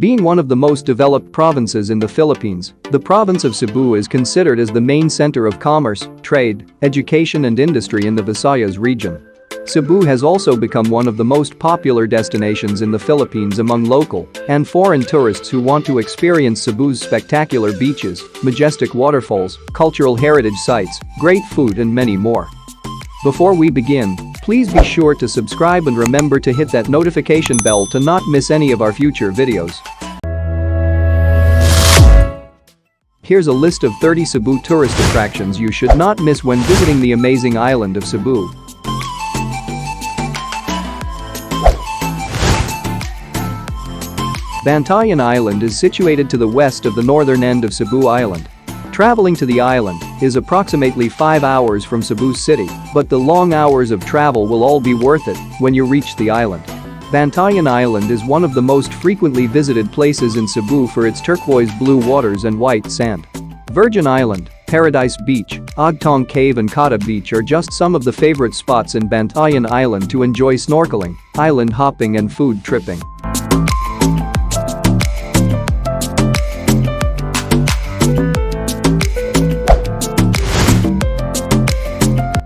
Being one of the most developed provinces in the Philippines, the province of Cebu is considered as the main center of commerce, trade, education and industry in the Visayas region. Cebu has also become one of the most popular destinations in the Philippines among local and foreign tourists who want to experience Cebu's spectacular beaches, majestic waterfalls, cultural heritage sites, great food and many more. Before we begin, please be sure to subscribe and remember to hit that notification bell to not miss any of our future videos. Here's a list of 30 Cebu tourist attractions you should not miss when visiting the amazing island of Cebu. Bantayan Island is situated to the west of the northern end of Cebu Island. Traveling to the island is approximately 5 hours from Cebu City, but the long hours of travel will all be worth it when you reach the island. Bantayan Island is one of the most frequently visited places in Cebu for its turquoise blue waters and white sand. Virgin Island, Paradise Beach, Agtong Cave and Kata Beach are just some of the favorite spots in Bantayan Island to enjoy snorkeling, island hopping and food tripping.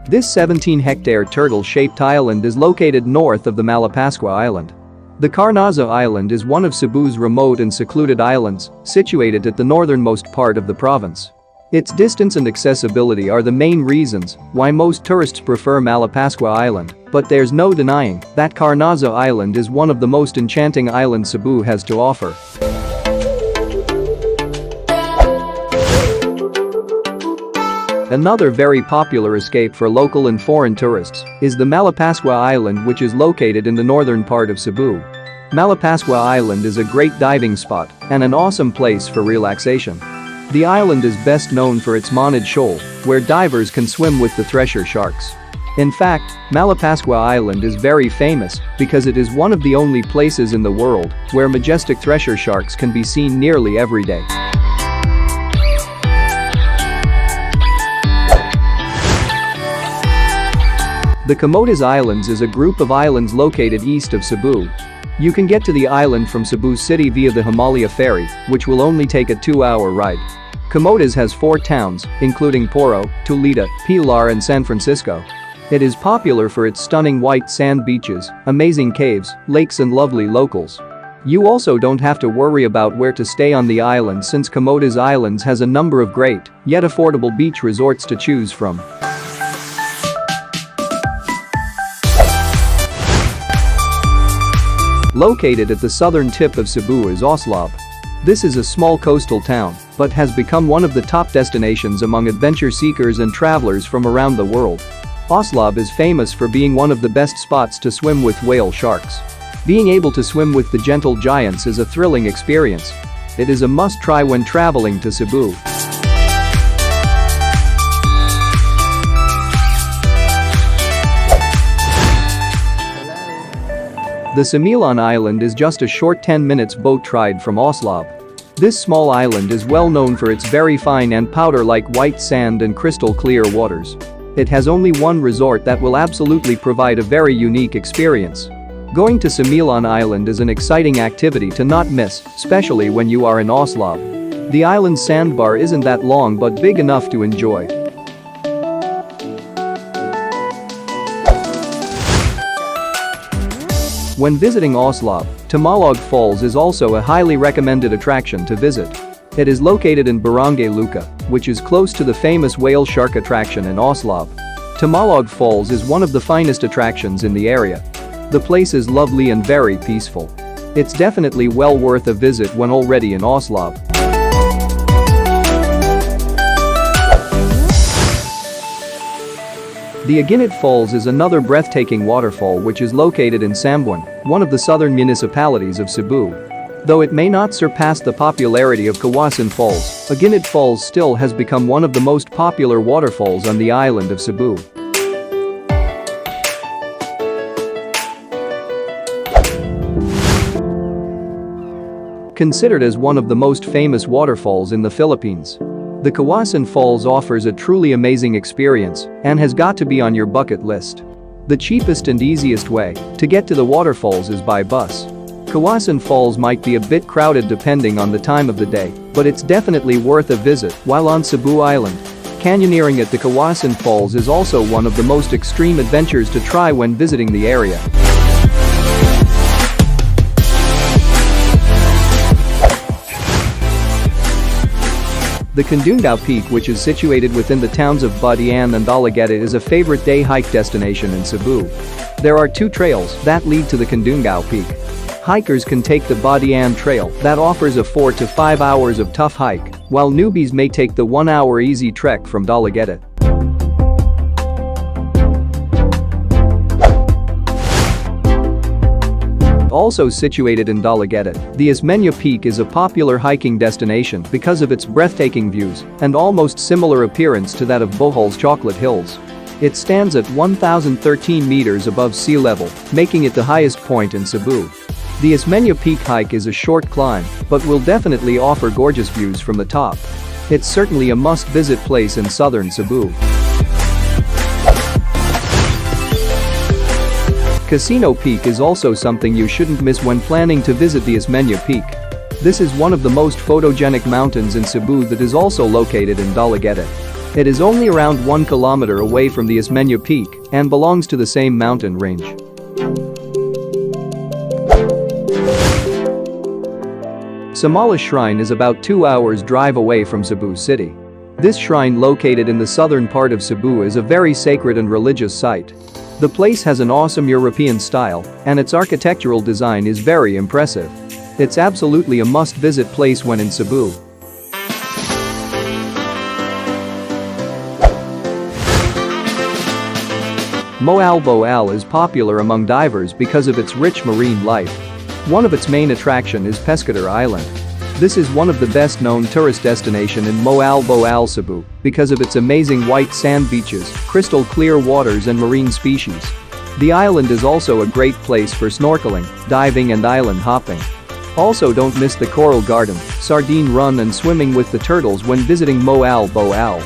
This 17-hectare turtle-shaped island is located north of the Malapascua Island. The Carnaza Island is one of Cebu's remote and secluded islands, situated at the northernmost part of the province. Its distance and accessibility are the main reasons why most tourists prefer Malapascua Island, but there's no denying that Carnaza Island is one of the most enchanting islands Cebu has to offer. Another very popular escape for local and foreign tourists is the Malapascua Island, which is located in the northern part of Cebu. Malapascua Island is a great diving spot and an awesome place for relaxation. The island is best known for its Monad Shoal, where divers can swim with the thresher sharks. In fact, Malapascua Island is very famous because it is one of the only places in the world where majestic thresher sharks can be seen nearly every day. The Camotes Islands is a group of islands located east of Cebu. You can get to the island from Cebu City via the Himalaya ferry, which will only take a 2-hour ride. Camotes has 4 towns, including Poro, Tulita, Pilar and San Francisco. It is popular for its stunning white sand beaches, amazing caves, lakes and lovely locals. You also don't have to worry about where to stay on the island since Camotes Islands has a number of great, yet affordable beach resorts to choose from. Located at the southern tip of Cebu is Oslab. This is a small coastal town, but has become one of the top destinations among adventure seekers and travelers from around the world. Oslab is famous for being one of the best spots to swim with whale sharks. Being able to swim with the gentle giants is a thrilling experience. It is a must-try when traveling to Cebu. The Similan Island is just a short 10 minutes boat ride from Oslab. This small island is well known for its very fine and powder-like white sand and crystal clear waters. It has only one resort that will absolutely provide a very unique experience. Going to Similan Island is an exciting activity to not miss, especially when you are in Oslab. The island's sandbar isn't that long but big enough to enjoy. When visiting Oslab, Tamalog Falls is also a highly recommended attraction to visit. It is located in Barangay Luca, which is close to the famous whale shark attraction in Oslab. Tamalog Falls is one of the finest attractions in the area. The place is lovely and very peaceful. It's definitely well worth a visit when already in Oslab. The Aguinit Falls is another breathtaking waterfall which is located in Sambuan, one of the southern municipalities of Cebu. Though it may not surpass the popularity of Kawasan Falls, Aguinit Falls still has become one of the most popular waterfalls on the island of Cebu. Considered as one of the most famous waterfalls in the Philippines, the Kawasan Falls offers a truly amazing experience and has got to be on your bucket list. The cheapest and easiest way to get to the waterfalls is by bus. Kawasan Falls might be a bit crowded depending on the time of the day, but it's definitely worth a visit while on Cebu Island. Canyoneering at the Kawasan Falls is also one of the most extreme adventures to try when visiting the area. The Kandungao Peak, which is situated within the towns of Badian and Dalagueta, is a favorite day hike destination in Cebu. There are 2 trails that lead to the Kandungao Peak. Hikers can take the Badian Trail that offers a 4 to 5 hours of tough hike, while newbies may take the 1-hour easy trek from Dalagueta. Also situated in Dalagueta, the Ismeño Peak is a popular hiking destination because of its breathtaking views and almost similar appearance to that of Bohol's Chocolate Hills. It stands at 1,013 meters above sea level, making it the highest point in Cebu. The Ismeño Peak hike is a short climb, but will definitely offer gorgeous views from the top. It's certainly a must-visit place in southern Cebu. Casino Peak is also something you shouldn't miss when planning to visit the Ismeño Peak. This is one of the most photogenic mountains in Cebu that is also located in Dalagueta. It is only around 1 kilometer away from the Ismeño Peak and belongs to the same mountain range. Samala Shrine is about 2 hours drive away from Cebu City. This shrine, located in the southern part of Cebu, is a very sacred and religious site. The place has an awesome European style, and its architectural design is very impressive. It's absolutely a must-visit place when in Cebu. Moal Boal is popular among divers because of its rich marine life. One of its main attractions is Pescador Island. This is one of the best-known tourist destinations in Moal Boal, Cebu, because of its amazing white sand beaches, crystal clear waters and marine species. The island is also a great place for snorkeling, diving and island hopping. Also, don't miss the Coral Garden, Sardine Run and swimming with the turtles when visiting Moal Boal.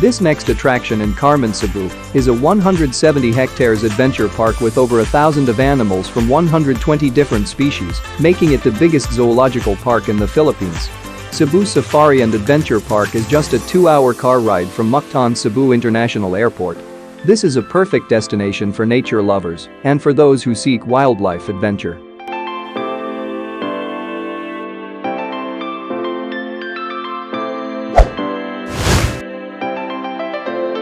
This next attraction in Carmen, Cebu, is a 170 hectares adventure park with over 1,000 of animals from 120 different species, making it the biggest zoological park in the Philippines. Cebu Safari and Adventure Park is just a 2-hour car ride from Mactan Cebu International Airport. This is a perfect destination for nature lovers and for those who seek wildlife adventure.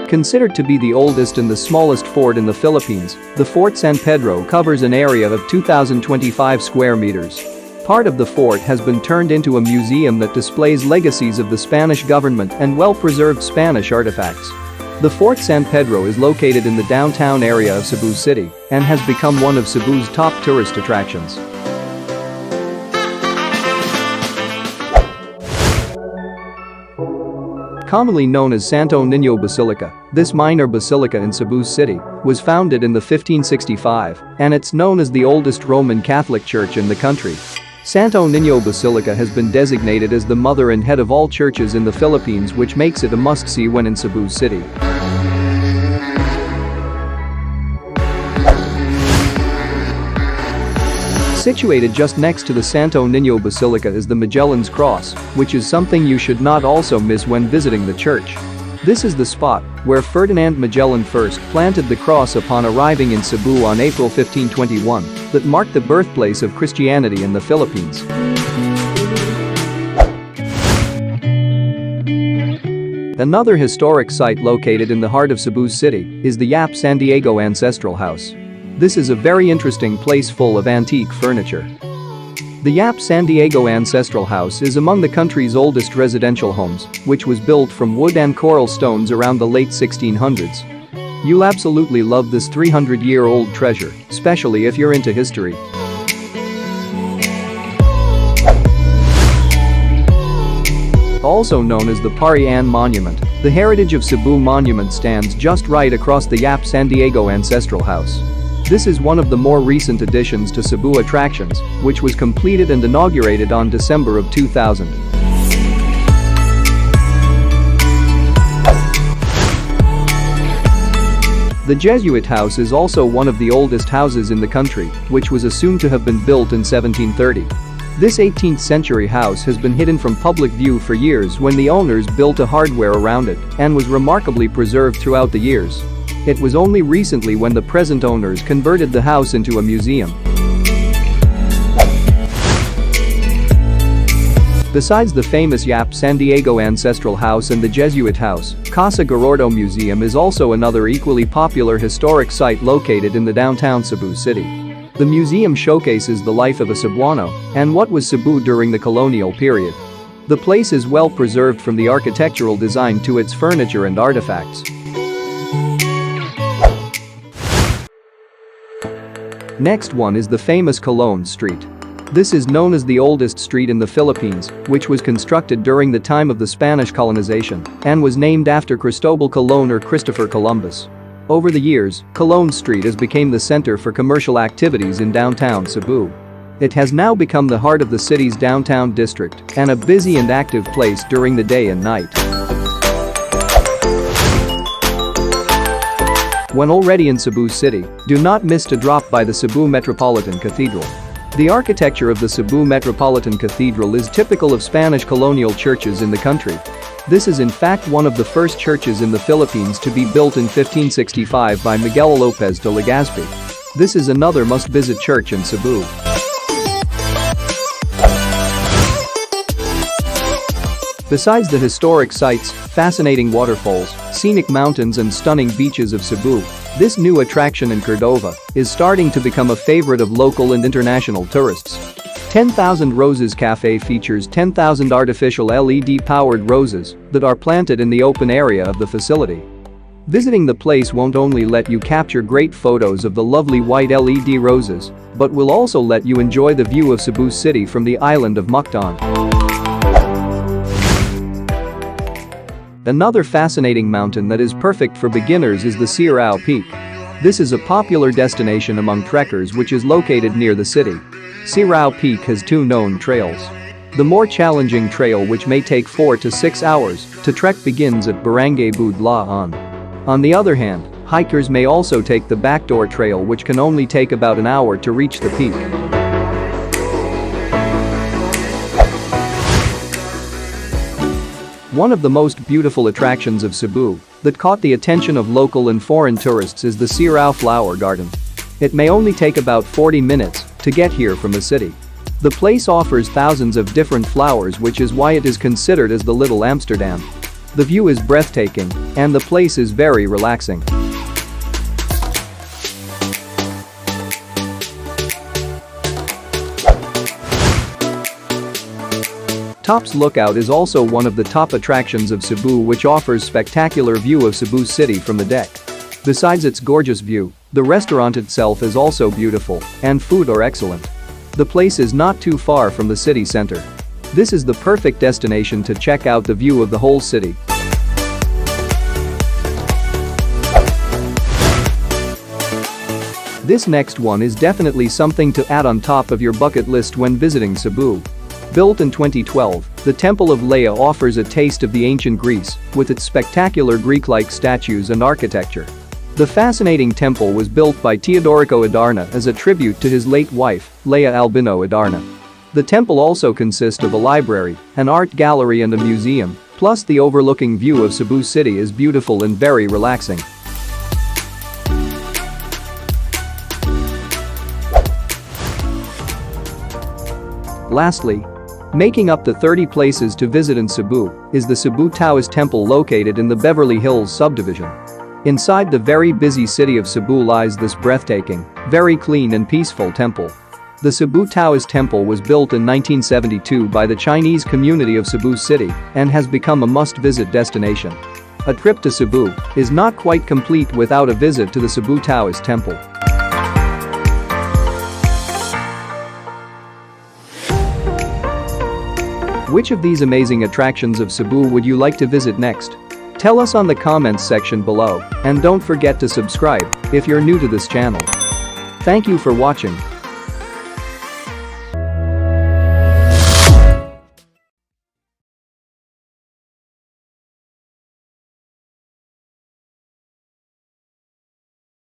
Considered to be the oldest and the smallest fort in the Philippines, the Fort San Pedro covers an area of 2,025 square meters. Part of the fort has been turned into a museum that displays legacies of the Spanish government and well-preserved Spanish artifacts. The Fort San Pedro is located in the downtown area of Cebu City and has become one of Cebu's top tourist attractions. Commonly known as Santo Niño Basilica, this minor basilica in Cebu City was founded in the 1565, and it's known as the oldest Roman Catholic church in the country. Santo Niño Basilica has been designated as the mother and head of all churches in the Philippines, which makes it a must-see when in Cebu City. Situated just next to the Santo Niño Basilica is the Magellan's Cross, which is something you should not also miss when visiting the church. This is the spot where Ferdinand Magellan first planted the cross upon arriving in Cebu on April 1521, that marked the birthplace of Christianity in the Philippines. Another historic site located in the heart of Cebu City is the Yap San Diego Ancestral House. This is a very interesting place full of antique furniture. The Yap San Diego Ancestral House is among the country's oldest residential homes, which was built from wood and coral stones around the late 1600s. You'll absolutely love this 300-year-old treasure, especially if you're into history. Also known as the Parian Monument, the Heritage of Cebu Monument stands just right across the Yap San Diego Ancestral House. This is one of the more recent additions to Cebu attractions, which was completed and inaugurated on December of 2000. The Jesuit house is also one of the oldest houses in the country, which was assumed to have been built in 1730. This 18th century house has been hidden from public view for years when the owners built a hardware around it and was remarkably preserved throughout the years. It was only recently when the present owners converted the house into a museum. Besides the famous Yap San Diego Ancestral House and the Jesuit House, Casa Gorordo Museum is also another equally popular historic site located in the downtown Cebu city. The museum showcases the life of a Cebuano and what was Cebu during the colonial period. The place is well preserved from the architectural design to its furniture and artifacts. Next one is the famous Colon Street. This is known as the oldest street in the Philippines, which was constructed during the time of the Spanish colonization and was named after Cristobal Colon or Christopher Columbus. Over the years, Colon Street has become the center for commercial activities in downtown Cebu. It has now become the heart of the city's downtown district and a busy and active place during the day and night. When already in Cebu City, do not miss to drop by the Cebu Metropolitan Cathedral. The architecture of the Cebu Metropolitan Cathedral is typical of Spanish colonial churches in the country. This is in fact one of the first churches in the Philippines to be built in 1565 by Miguel Lopez de Legazpi. This is another must-visit church in Cebu. Besides the historic sites, fascinating waterfalls, scenic mountains and stunning beaches of Cebu, this new attraction in Cordova is starting to become a favorite of local and international tourists. 10,000 Roses Cafe features 10,000 artificial LED-powered roses that are planted in the open area of the facility. Visiting the place won't only let you capture great photos of the lovely white LED roses, but will also let you enjoy the view of Cebu City from the island of Mactan. Another fascinating mountain that is perfect for beginners is the Sirao Peak. This is a popular destination among trekkers which is located near the city. Sirao Peak has two known trails. The more challenging trail, which may take 4 to 6 hours to trek, begins at Barangay Budlaan. On the other hand, hikers may also take the Backdoor Trail, which can only take about an hour to reach the peak. One of the most beautiful attractions of Cebu that caught the attention of local and foreign tourists is the Sirao Flower Garden. It may only take about 40 minutes to get here from the city. The place offers thousands of different flowers, which is why it is considered as the Little Amsterdam. The view is breathtaking and the place is very relaxing. Tops Lookout is also one of the top attractions of Cebu, which offers spectacular view of Cebu City from the deck. Besides its gorgeous view, the restaurant itself is also beautiful and food are excellent. The place is not too far from the city center. This is the perfect destination to check out the view of the whole city. This next one is definitely something to add on top of your bucket list when visiting Cebu. Built in 2012, the Temple of Leia offers a taste of the ancient Greece with its spectacular Greek-like statues and architecture. The fascinating temple was built by Teodorico Adarna as a tribute to his late wife, Leia Albino Adarna. The temple also consists of a library, an art gallery and a museum, plus the overlooking view of Cebu City is beautiful and very relaxing. Lastly, making up the 30 places to visit in Cebu is the Cebu Taoist Temple located in the Beverly Hills subdivision. Inside the very busy city of Cebu lies this breathtaking, very clean and peaceful temple. The Cebu Taoist Temple was built in 1972 by the Chinese community of Cebu City and has become a must-visit destination. A trip to Cebu is not quite complete without a visit to the Cebu Taoist Temple. Which of these amazing attractions of Cebu would you like to visit next? Tell us on the comments section below, and don't forget to subscribe if you're new to this channel. Thank you for watching.